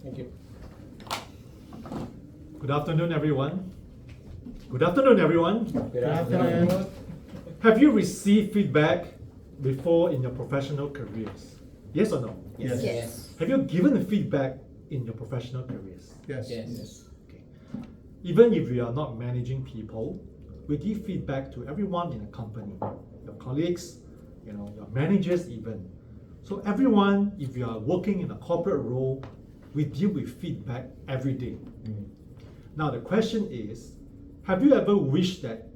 Thank you. Good afternoon, everyone. Good afternoon, everyone. Good afternoon. Have you received feedback before in your professional careers? Yes or no? Yes. Yes. Have you given feedback in your professional careers? Yes. Yes. Okay. Even if you are not managing people, we give feedback to everyone in a company, your colleagues, your managers even. So everyone, if you are working in a corporate role, we deal with feedback every day. Now the question is, have you ever wished that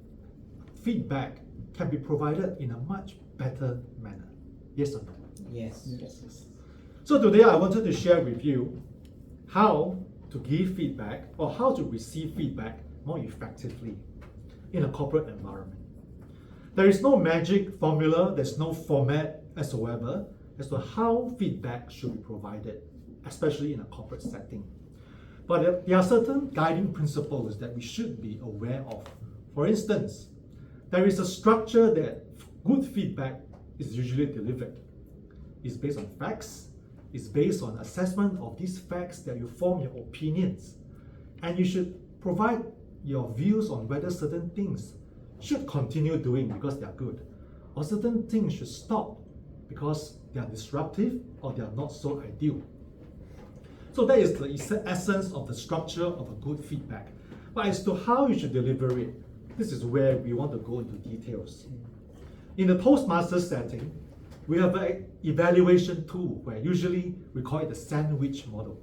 feedback can be provided in a much better manner? Yes or no? Yes. Yes. So today I wanted to share with you how to give feedback or how to receive feedback more effectively in a corporate environment. There is no magic formula, there's no format whatsoever as to how feedback should be provided, especially in a corporate setting. But there are certain guiding principles that we should be aware of. For instance, there is a structure that good feedback is usually delivered. It's based on facts, it's based on assessment of these facts that you form your opinions. And you should provide your views on whether certain things should continue doing because they are good, or certain things should stop because they are disruptive or they are not so ideal. So that is the essence of the structure of a good feedback. But as to how you should deliver it, this is where we want to go into details. In the Toastmasters setting, we have an evaluation tool where usually we call it the sandwich model.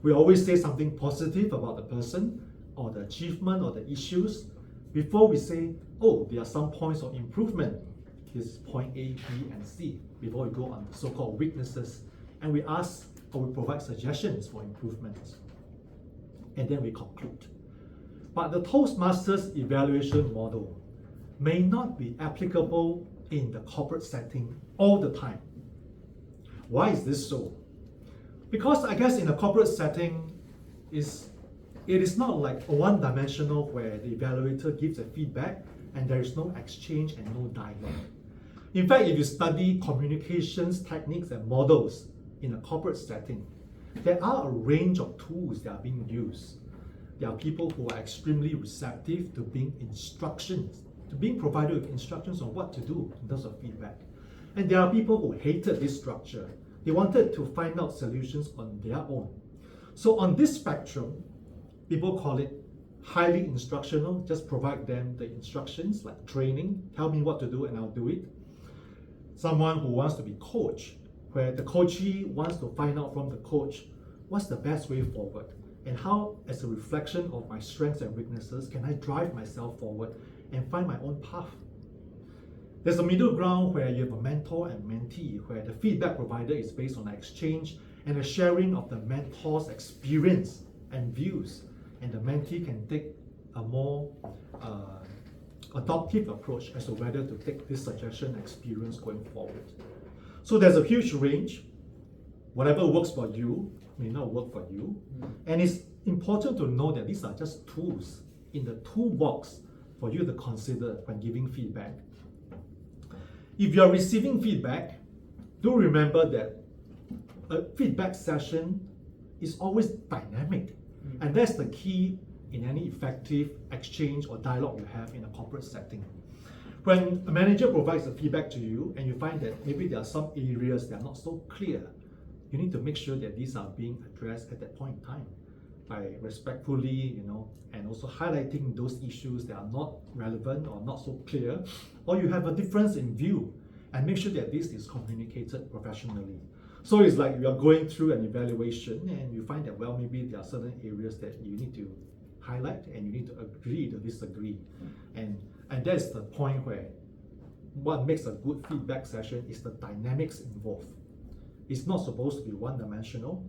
We always say something positive about the person or the achievement or the issues before we say, oh, there are some points of improvement. Here's point A, B, and C before we go on the so-called weaknesses. And we ask or we provide suggestions for improvements. And then we conclude. But the Toastmasters evaluation model may not be applicable in the corporate setting all the time. Why is this so? Because I guess in a corporate setting, it is not like one-dimensional where the evaluator gives a feedback and there is no exchange and no dialogue. In fact, if you study communications techniques and models in a corporate setting, there are a range of tools that are being used. There are people who are extremely receptive to being provided with instructions on what to do in terms of feedback. And there are people who hated this structure. They wanted to find out solutions on their own. So on this spectrum, people call it highly instructional, just provide them the instructions like training, tell me what to do and I'll do it. Someone who wants to be coach, where the coachee wants to find out from the coach what's the best way forward and how, as a reflection of my strengths and weaknesses, can I drive myself forward and find my own path. There's a middle ground where you have a mentor and mentee, where the feedback provider is based on an exchange and a sharing of the mentor's experience and views, and the mentee can take a more adoptive approach as to whether to take this suggestion experience going forward. So there's a huge range. Whatever works for you may not work for you. And it's important to know that these are just tools in the toolbox for you to consider when giving feedback. If you're receiving feedback, do remember that a feedback session is always dynamic. And that's the key in any effective exchange or dialogue you have in a corporate setting. When a manager provides a feedback to you and you find that maybe there are some areas that are not so clear, you need to make sure that these are being addressed at that point in time by respectfully, and also highlighting those issues that are not relevant or not so clear, or you have a difference in view, and make sure that this is communicated professionally. So it's like you are going through an evaluation and you find that, well, maybe there are certain areas that you need to highlight and you need to agree to disagree. And that's the point where what makes a good feedback session is the dynamics involved. It's not supposed to be one-dimensional.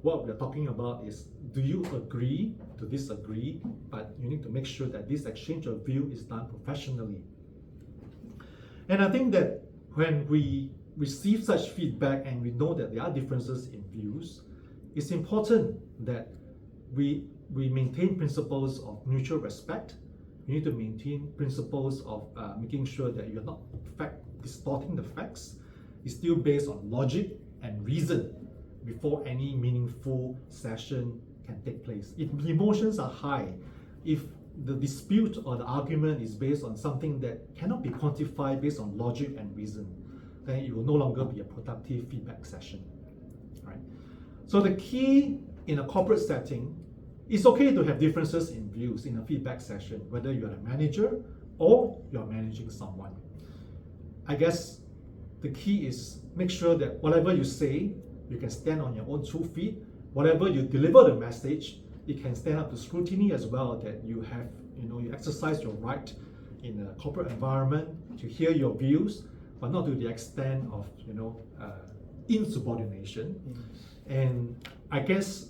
What we're talking about is, do you agree to disagree? But you need to make sure that this exchange of view is done professionally. And I think that when we receive such feedback and we know that there are differences in views, it's important that we maintain principles of mutual respect. You need to maintain principles of making sure that you're not distorting the facts. It's still based on logic and reason. before any meaningful session can take place. If emotions are high, if the dispute or the argument is based on something that cannot be quantified based on logic and reason, then it will no longer be a productive feedback session. Right? So the key in a corporate setting, it's okay to have differences in views in a feedback session, whether you're a manager or you're managing someone. I guess the key is make sure that whatever you say, you can stand on your own 2 feet. Whatever you deliver the message, it can stand up to scrutiny as well, that you have, you exercise your right in a corporate environment to hear your views, but not to the extent of, insubordination. And I guess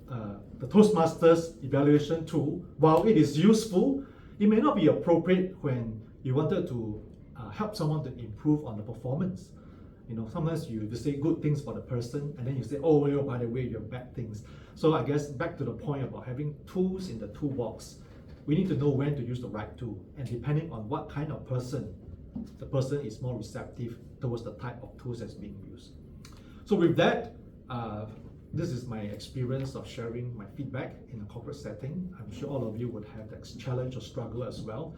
the Toastmasters evaluation tool, while it is useful, it may not be appropriate when you wanted to help someone to improve on the performance. Sometimes you say good things for the person, and then you say, oh, well, by the way, you have bad things. So I guess back to the point about having tools in the toolbox, we need to know when to use the right tool. And depending on what kind of person, the person is more receptive towards the type of tools that's being used. So with that, this is my experience of sharing my feedback in a corporate setting. I'm sure all of you would have that challenge or struggle as well.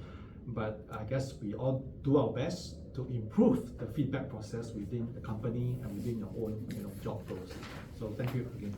But I guess we all do our best to improve the feedback process within the company and within your own job roles. So thank you again.